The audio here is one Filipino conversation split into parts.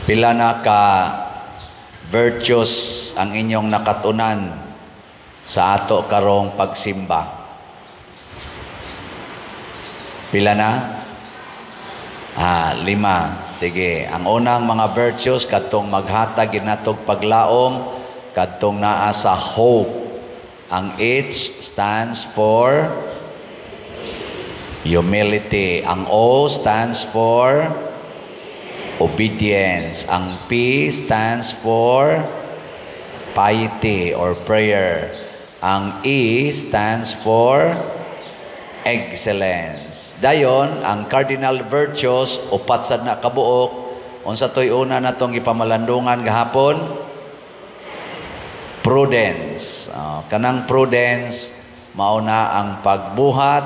Pila na ka virtues ang inyong nakatunan sa ato karong pagsimba? Pila na? 5. Sige, ang unang mga virtues kadtong maghatag ginatog paglaom kadtong naa sa hope. Ang H stands for humility. Ang O stands for obedience. Ang P stands for piety or prayer. Ang E stands for excellence. Dayon, ang cardinal virtues, upat sad na kabuok. Unsa toy una natong ipamalandungan gahapon? Prudence. Kanang prudence, mauna ang pagbuhat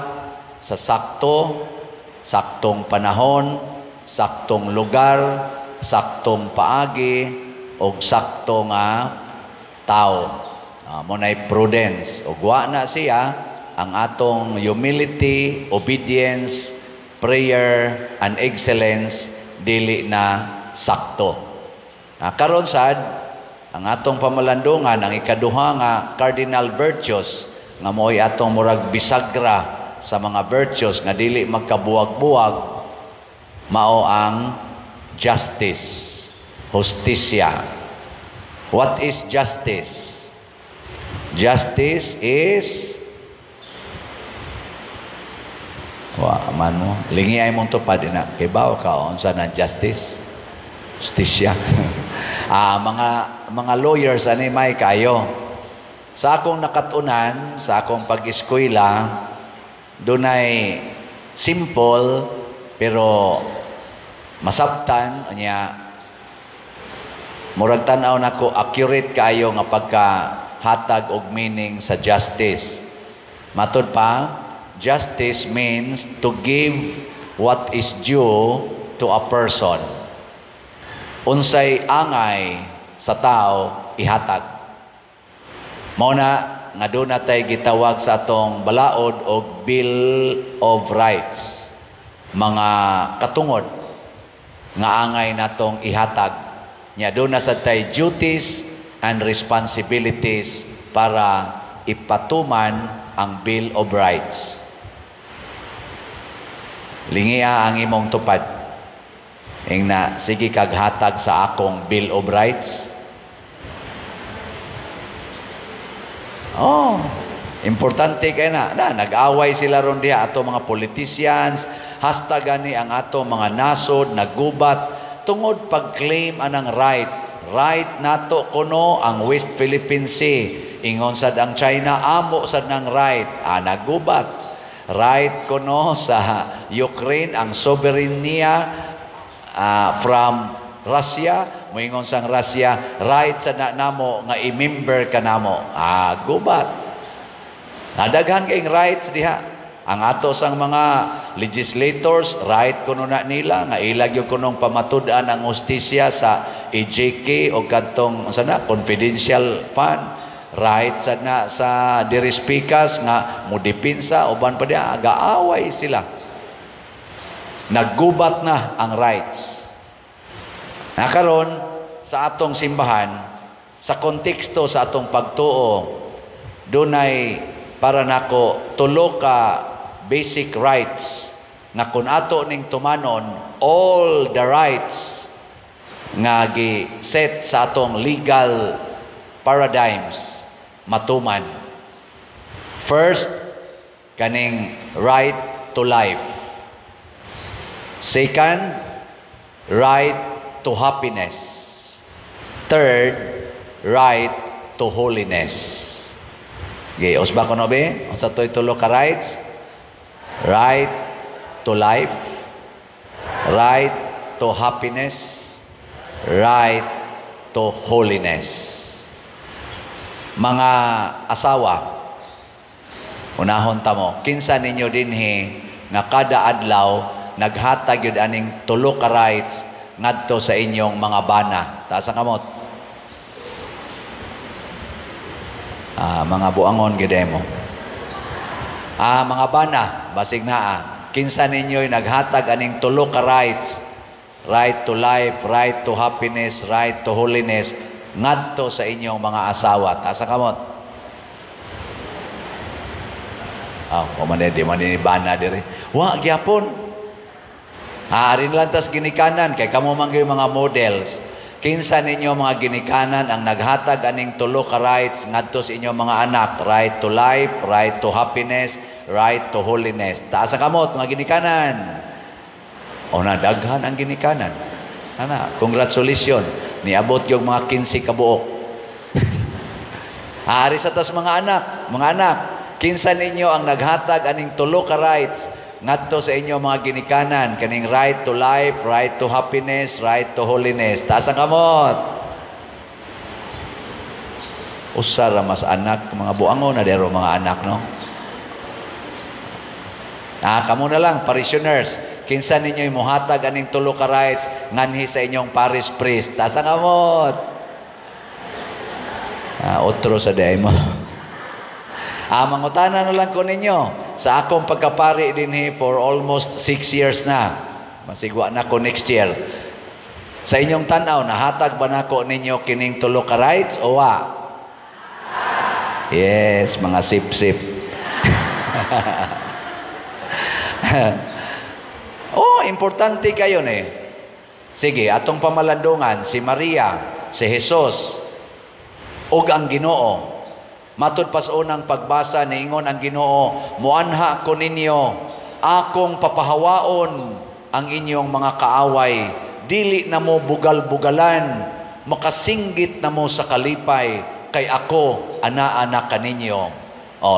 sa saktong panahon, saktong lugar, saktong paagi, o saktong tao. Muna'y prudence. O wa na siya, ang atong humility, obedience, prayer, and excellence, dili na sakto. Karon sad, ang atong pamalandungan, ang ikaduha nga cardinal virtues, nga mo'y atong murag bisagra sa mga virtues nga dili magkabuwag-buwag, mao ang justice, justisya. What is justice? Justice is lingi ay mong tupad ina. Kay bawo ka unsa na justice? Justisya. Mga lawyers ani may kayo. Sa akong nakatunan, sa akong pag-eskwela, dunay simple pero masabtan unya murag tan-aw nako accurate kayo nga pagkahatag og meaning sa justice. Matud pa, justice means to give what is due to a person. Unsay angay sa tao ihatag. Mao na nga doon natay gitawag sa atong balaod og Bill of Rights. Mga katungod nga angay natong ihatag. Nya doon na sa tay duties and responsibilities para ipatuman ang Bill of Rights. Lingiya ang imong tupad. Ingna, sige kaghatag sa akong Bill of Rights. Importante kay na nag-away sila ron diha ato mga politicians, hashtag gani ang ato mga nasod nagubat tungod pag-claim anang right nato kuno ang West Philippine Sea, ingon sad ang China amo sad nang right, nagubat right kuno sa Ukraine ang sovereign niya from Russia, moingon sang Russia right sa namo nga i-member ka namo. Gubat. Nadaghan kayong rights diha. Ang ato sang mga legislators, right kuno na nila nga ilag yung kunong pamatud-an ang hustisya sa EJK o kadtong confidential fund. Right sa diri speakers nga mudipinsa uban pa diha gaaway sila. Naggubat na ang rights. Karon sa atong simbahan, sa konteksto sa atong pagtuo, dunay para nako tulo ka basic rights nga kun ato ning tumanon all the rights nga gi-set sa atong legal paradigms matuman. First, kaning right to life. Second, right to happiness. Third, right to holiness. Okay, usba ko no be? Unsa toy tulo ka rights? Right to life, right to happiness, right to holiness. Mga asawa, unahon ta mo, kinsa ninyo dinhi nga kada adlaw naghatag yun aning tulo ka rights ngadto sa inyong mga bana. Taas ang kamot. Mga buangon gid mo. Mga bana, basig naa. Kinsa ninyo'y naghatag aning tulo ka rights right to life, right to happiness, right to holiness, ngadto sa inyong mga asawa. Tasa kamot. Di man bana diri. Wa gyapon. Arin lang tas ginikanan kay kamo man gyud mga models. Kinsa ninyo mga ginikanan ang naghatag aning tulo ka rights ngadto sa inyong mga anak, right to life, right to happiness, right to holiness. Taas sa kamot mga ginikanan. O na daghan ang ginikanan. Ana, congratulations. Niabot yung mga 15 kabuok. Ari sa tas mga anak, kinsa ninyo ang naghatag aning tulo ka rights ngadto sa inyo mga ginikanan, kaning right to life, right to happiness, right to holiness. Taas ang kamot. Usara mas anak, mga buangon na dero mga anak, no? Kamo na lang, parishioners. Kinsa ninyo imuhatag aning tulo ka rights nganhi sa inyong parish priest. Taas ang kamot. Otro sa day mo. Mangutana na lang ko ninyo. Sa akong pagkapari din for almost 6 years na. Masigwa na ko next year. Sa inyong tanaw, nahatag ba na ko ninyo kining tulo ka rights o wa? Yes, mga sip-sip. Importante kayo Sige, atong pamalandungan, si Maria, si Jesus, ug ang Ginoo. Matud pas unang pagbasa niingon ang Ginoo, muanha ko ninyo akong papahawaon ang inyong mga kaaway, dili na mo bugal-bugalan, makasinggit na mo sa kalipay, kay ako ana-anak kaninyo.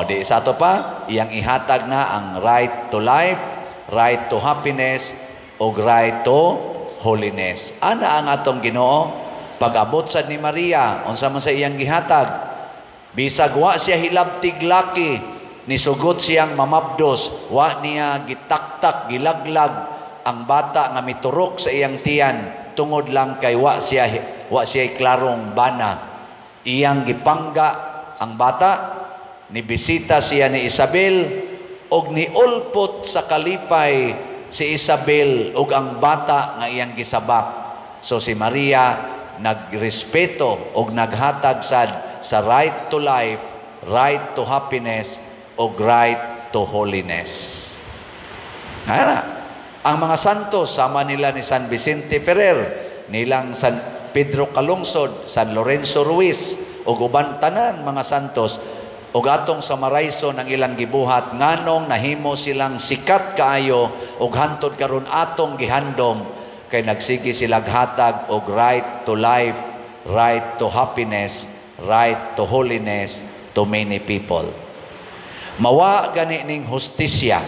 Di sa to pa, iyang ihatag na ang right to life, right to happiness, o right to holiness. Ana ang atong Ginoo, pag-abot sad ni Maria, unsa man sa iyang gihatag, bisag wa siya hilabtig laki, nisugot siyang mamabdos, wa niya gitaktak, gilaglag ang bata nga miturok sa iyang tiyan, tungod lang kay wa siya klarong bana. Iyang gipangga ang bata, nibisita siya ni Isabel, og niulpot sa kalipay si Isabel ug ang bata nga iyang gisabak. So si Maria nagrespeto og naghatag sad sa right to life, right to happiness, o right to holiness. Ang mga santos, sama nila ni San Vicente Ferrer, nilang San Pedro Calungsod, San Lorenzo Ruiz, o uban tanan mga santos, o atong sa Maraison ang ilang gibuhat, nganong nahimo silang sikat kaayo, o hantod karon atong gihandom, kay nagsigi silang hatag og right to life, right to happiness, right to holiness to many people. Mawa gani ning hustisya.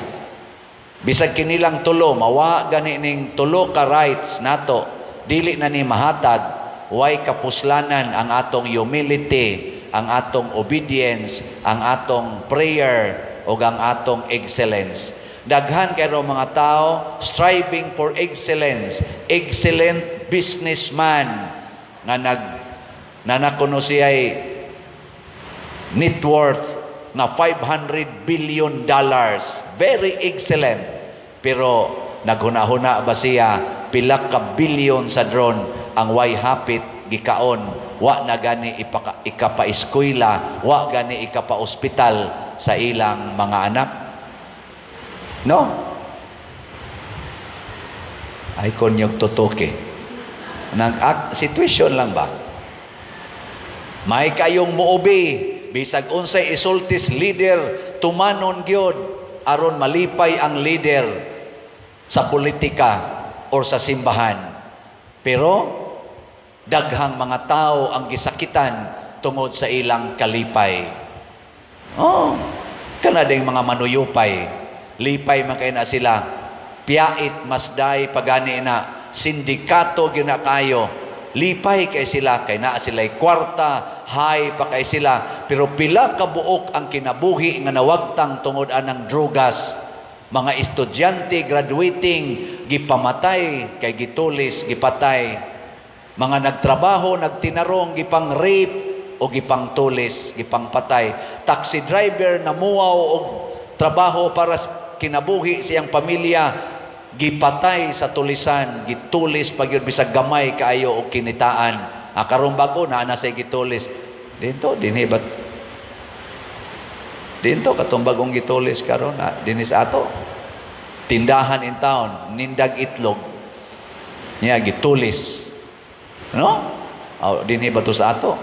Bisag kinilang tulo, mawa gani ning tulo ka rights nato, dili na ni mahatag, way kapuslanan ang atong humility, ang atong obedience, ang atong prayer, o ang atong excellence. Daghan kayo mga tao striving for excellence, excellent businessman nga nakuno siya ay net worth na $500 billion. Very excellent. Pero naghuna-huna ba siya pila ka billion sa drone ang way hapit gikaon, wa na gani ikapa-eskwela, wa gani ikapa-ospital sa ilang mga anak? No? Ay konyog tutuki. Situation lang ba? May kayong muubi, bisag unsay isultis leader, tumanon gyud aron malipay ang leader sa politika o sa simbahan. Pero daghang mga tao ang gisakitan tungod sa ilang kalipay. Kanading mga manuyupay, lipay man kay na sila, piyait masday pagani na, sindikato gina kayo, lipay kay sila, kay na sila'y kwarta, high pa kay sila, pero pila kabuok ang kinabuhi nga nawagtang tungod anang drugas. Mga estudyante graduating, gipamatay, kay gitulis, gipatay. Mga nagtrabaho, nagtinarong, gipang rape, o gipang tulis, gipang patay. Taxi driver na muwaw og trabaho para kinabuhi siyang pamilya, gipatay sa tulisan, gitulis pag yun bisag gamay kaayo og kinitaan. Karon bago na say gitulis. Dito dinhi bat dito katong bagong gitulis karon dinhi sa ato. Tindahan in town, nindag itlog. Nya gitulis. No? Dinhi ba to sa ato?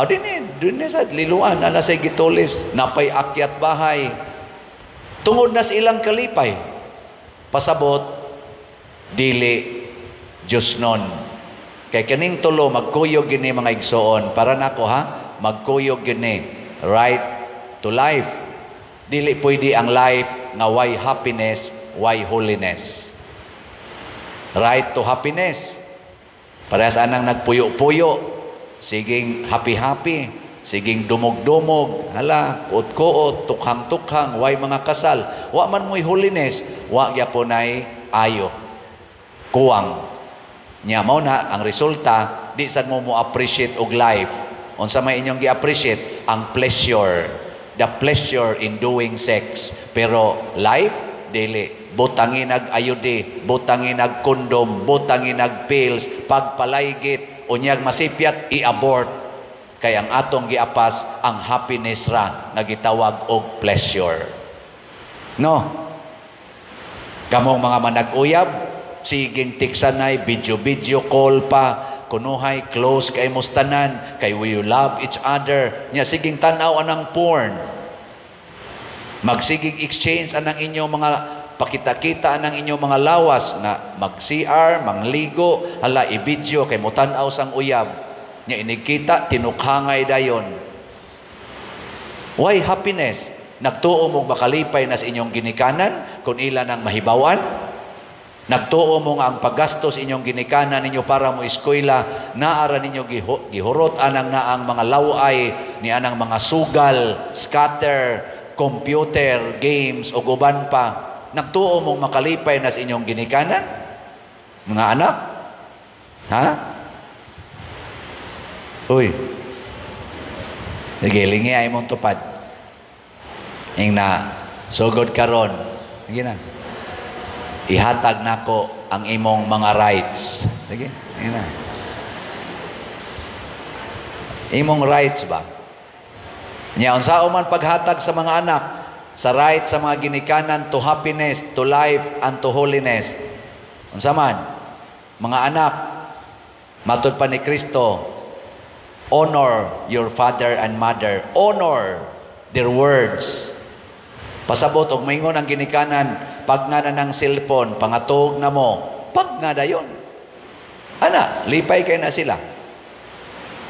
Dinhi sa liluan ana say gitulis, napay akyat bahay. Tungod na sa ilang kalipay. Pasabot dili Diyos nun. Kay kaning tulo magkuyog gini mga igsoon para nako magkuyog gini right to life. Dili pwede ang life nga why happiness, why holiness. Right to happiness. Parehas anang nagpuyo-puyo, siging happy-happy, siging dumog-dumog, kuot-kuot, tukhang-tukhang, why mga kasal. Wa man mo'y holiness, wa gyapon ay ayo. Kuwang. Nya mao na ang resulta, di sad mo appreciate og life. Unsa may inyong gi-appreciate ang pleasure. The pleasure in doing sex. Pero life, dili. Butangin ag ayude, butangin ag kondom, butangin ag pills, pagpalaygit, unyag masipyat, i-abort. Kaya ang atong giapas, ang happiness ra, nga gitawag og pleasure. No? Kamong mga manag-uyab, siging tiksanay, video call pa, kunuhay, close kay mustanan, kay we love each other, nya siging tanaw anang porn. Magsiging exchange anang inyong mga pakita-kita anang inyong mga lawas na mag-CR, mangligo, i-video kay mutanaw sang uyab. Nya inikita, tinukhangay dayon. Why happiness? Nagtuo mong makalipay na sa inyong ginikanan kung ilan ang mahibawan. Nagtuo mo nga ang paggastos inyong ginikanan ninyo para mo eskwela, naara ninyo gihurot anang naang mga laway ni anang mga sugal, scatter, computer, games o guban pa. Nagtuo mong makalipay na sa inyong ginikanan? Mga anak? Uy. Sige, lingi ay mong tupad. Ing na, sugod karon. Sige na. Ihatag nako ang imong mga rights. Sige, sige na. Imong rights ba? Nya unsa man paghatag sa mga anak sa right sa mga ginikanan to happiness, to life, and to holiness. Unsa man, mga anak, matud pa ni Kristo, honor your father and mother. Honor their words. Pasabot og maingon ang ginikanan, pag nga na ng cellphone, pangatog na mo, pag nga dayon. Ana, lipay kay na sila.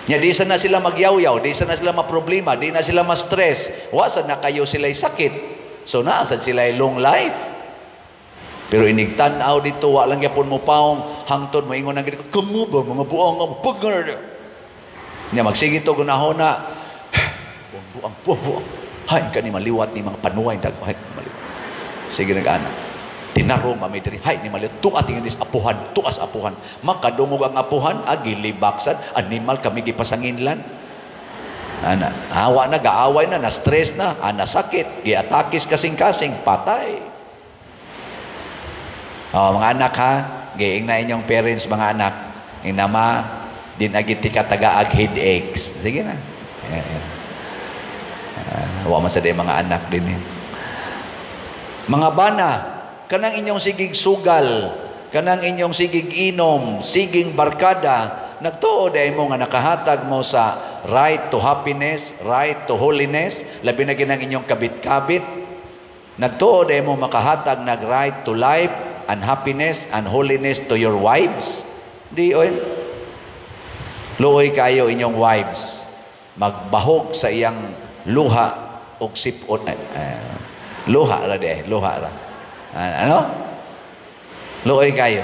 Nya di sana sila magyaw-yaw, di sana sila maproblema, di na sila ma-stress. Wasa na kayo sila'y sakit. So naasad sila'y long life. Pero inigtanaw dito, wa lang yapon mo paong hangtod mo ingon ang ganito, kamu ba mga buang ang paggar. Nya magsigit og unahon na, buang. Hay kani maliwat ni mga panuway dagko, hay kani maliwat. Sige nag-ana. Tinarong mamay diri, hay ni maliwat, tuat ingin is apuhan, tuas apuhan. Makadungog ang apuhan, agilibaksan, animal kami gipasanginlan. Ana, awa na, gaaway na, na-stress na, nasakit, giatakis kasing-kasing, patay. Mga anak ha, giing na inyong parents, mga anak, inama, din agiti ka taga-ag headaches. Sige na. Huwag masada mga anak din eh. Mga bana, kanang inyong sigig sugal, kanang inyong sigig inom, siging barkada, nagtuo day mo nga nakahatag mo sa right to happiness, right to holiness, labi na ginang inyong kabit-kabit. Nagtuo day mo makahatag nag right to life and happiness and holiness to your wives. Di oy. Luoy kayo inyong wives. Magbahog sa iyang luha og sipot. Luha ra di, luha ra. Ano? Luoy kayo.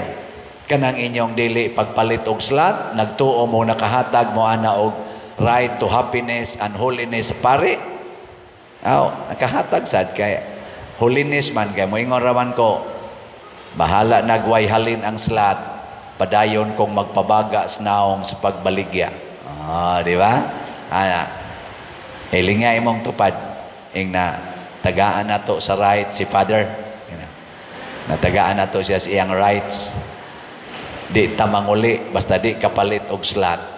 Kanang inyong dili pagpalit og slat, nagtuo mo nakahatag mo ana og right to happiness and holiness pare. Nakahatag sad kay holiness man kay mo ingon raman ko. Bahala nagway halin ang slat, padayon kong magpabaga sa naong sa pagbaligya. Di ba? Hilinga imong tupad ing na tagaan nato sa right si Father. Natagaan na to siya sa iyang rights. Di tamanguli, basta di kapalit og slot.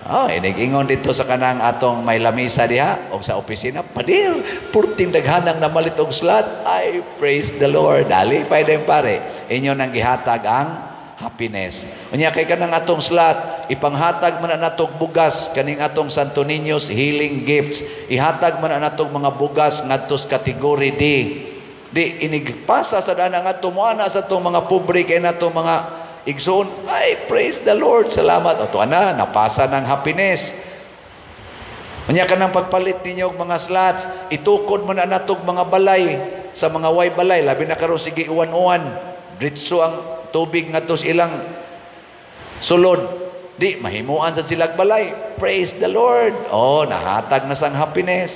Oh, inig-ingon dito sa kanang atong may lamisa diha o sa opisina, padir, purting daghanang namalit og slot. Ay, praise the Lord. Dali, pwede pare. Inyo nang gihatag ang happiness. Unya kay kanang atong slot, ipanghatag man na natong bugas, kaning atong Santo Niño's healing gifts. Ihatag man na natong mga bugas ngadto sa category D. Di inigpasa sa dana nga tumuana sa itong mga pobre kay natong mga igsoon. Ay, praise the Lord. Salamat. O na, napasa ng happiness. Unya ka ng pagpalit ninyo mga slots, itukod mo na natog mga balay sa mga way balay. Labi na karon sige uwan-uwan. Dritso ang tubig nga tos ilang sulod. Di, mahimuan sa silag balay. Praise the Lord. Oh, nahatag na sang happiness.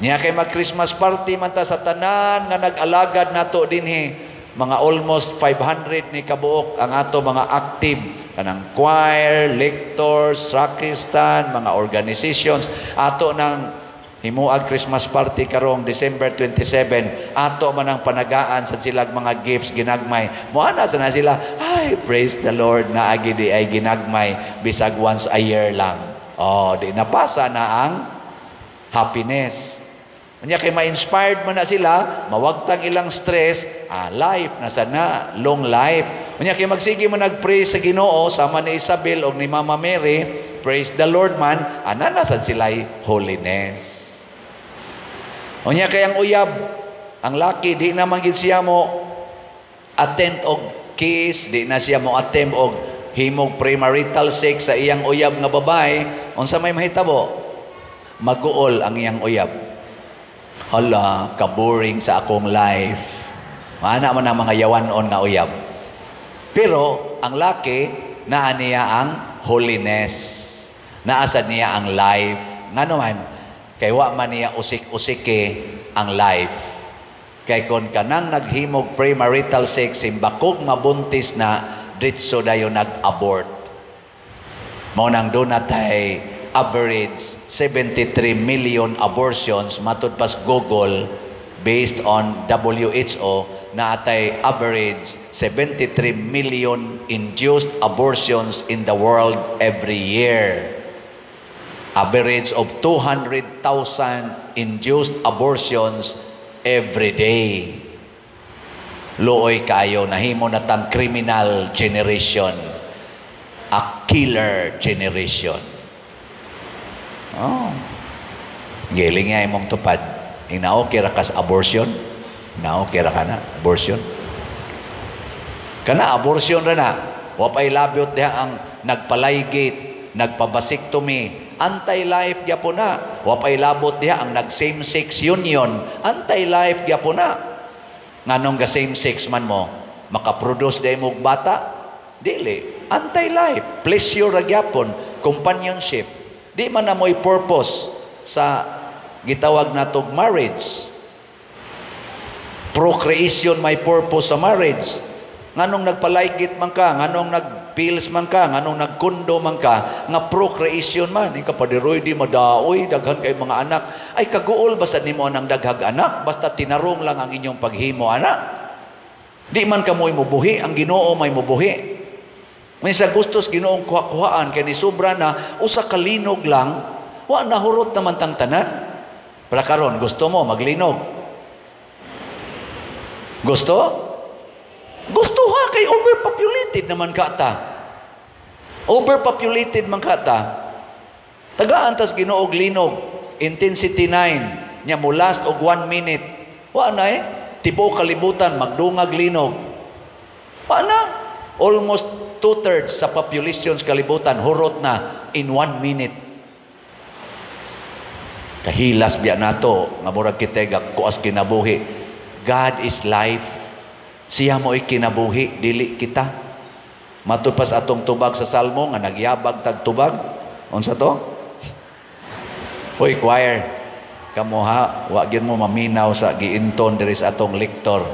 Niya kay mag-Christmas party man ta sa tanan nga nag-alagad nato dinhi. Mga almost 500 ni kabuok ang ato mga active kanang choir, lectors, sacristan, mga organizations ato nang himuag Christmas party karong December 27. Ato man ang panagaan sa silag mga gifts ginagmay. Moana sa na sila. Ay, praise the Lord na agi di ay ginagmay bisag once a year lang. Oh, di napasa na ang happiness. Kanya kay ma-inspired man na sila, mawagtang ilang stress, life, nasa na, long life. Kanya kay magsige man nag-pray sa Ginoo, sama ni Isabel o ni Mama Mary, praise the Lord man, ananasan sila'y holiness. Kanya kay ang uyab, ang laki, di na manggid siya mo attend og kiss, di na siya mo attempt og himog premarital sex sa iyang uyab nga babae, unsa may mahitabo? Maguol ang iyang uyab. Hala, ka-boring sa akong life. Maana man ang mga yawanon nga uyab. Pero, ang laki, naa niya ang holiness. Naasad niya ang life. Nga naman, kay wa man niya usik-usike ang life. Kay kon kanang naghimog premarital sex, simbakog mabuntis na, ditso dayo nag-abort. Mao nang doon natay average 73 million abortions matud pas Google based on WHO na atay average 73 million induced abortions in the world every year. Average of 200,000 induced abortions every day. Luoy kayo, nahimo na tang criminal generation, a killer generation. Oh. Giling nga imong tupad. Inao kira kas abortion. Inao kira ka na abortion. Kana abortion ra na. Wapay labyot diha ang nagpalaygate, nagpabasiktomy, anti-life gyapon na. Wapay labot diha ang nag-same-sex union, anti-life gyapon na. Nganong ga same-sex man mo, makaproduce day mo bata? Dili, anti-life, pleasure ra gyapon, companionship. Di man na mo'y purpose sa gitawag natog marriage. Procreation may purpose sa marriage. Nganong nagpalaygit man ka, nganong nagpills man ka, nganong nagkundo man ka, nga procreation man. Di ka padiroy, di madaoy, daghan kay mga anak. Ay kaguol, basta ni mo anang daghag anak, basta tinarong lang ang inyong paghimo anak. Di man ka mo'y mubuhi, ang Ginoo may mubuhi. May sa gustos Ginoong kuha-kuhaan kay ni sobra na usa ka linog lang, wa nahurot naman tang tanan. Para karon gusto mo maglinog. Gusto? Gusto ha kay overpopulated naman ka ta. Overpopulated man ka ta. Tagaan tas Ginoo og linog, intensity 9, nya mo last og 1 minute. Wa na tibo kalibutan magdungag linog. Wa na almost 2/3 sa population sa kalibutan hurot na in 1 minute. Kahilas biya nato nga murag kitega kuas kinabuhi. God is life. Siya mo'y kinabuhi, dili kita. Matupas atong tubag sa salmo nga nagyabag tag tubag. Unsa to? Hoy choir, kamo ha, wa gyud mo maminaw sa giinton diri sa atong lektor.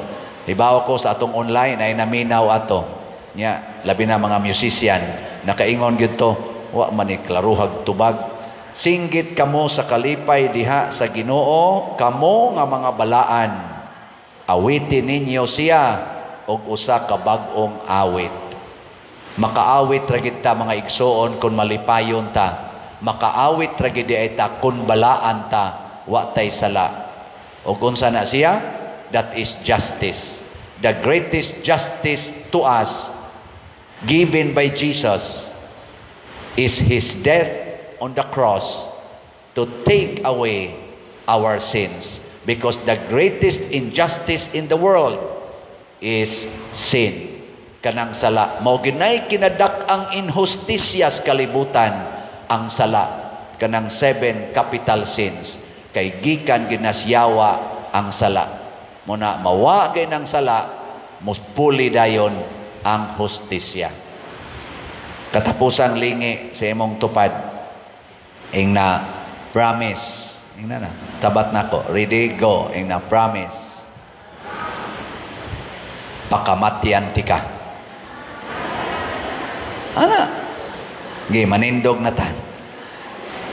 Hibaw ko sa atong online ay naminaw ato. Nya labi na mga musician nakaingon gyud to, wa man ni klaruhag tubag. Singgit kamo sa kalipay diha sa Ginoo, kamo nga mga balaan. Awitin ninyo siya og usa ka bag-ong awit. Makaawit ra gid ta mga igsoon kung malipayon ta. Makaawit ra gid ta kung balaan ta wa tay sala. Og unsa na siya? That is justice. The greatest justice to us given by Jesus is His death on the cross to take away our sins. Because the greatest injustice in the world is sin. Kanang sala. Mao ginay kinadak ang injusticias kalibutan ang sala. Kanang 7 capital sins. Kay gikan ginasyawa ang sala. Muna mawagay ng sala, muspuli dayon ang hustisya. Katapusang lingi sa imong tupad. Ing na promise. Ing na. Tabat na ko. Ready, go. Ing na promise. Pakamatian ti ka. Ana. Gi manindog na ta.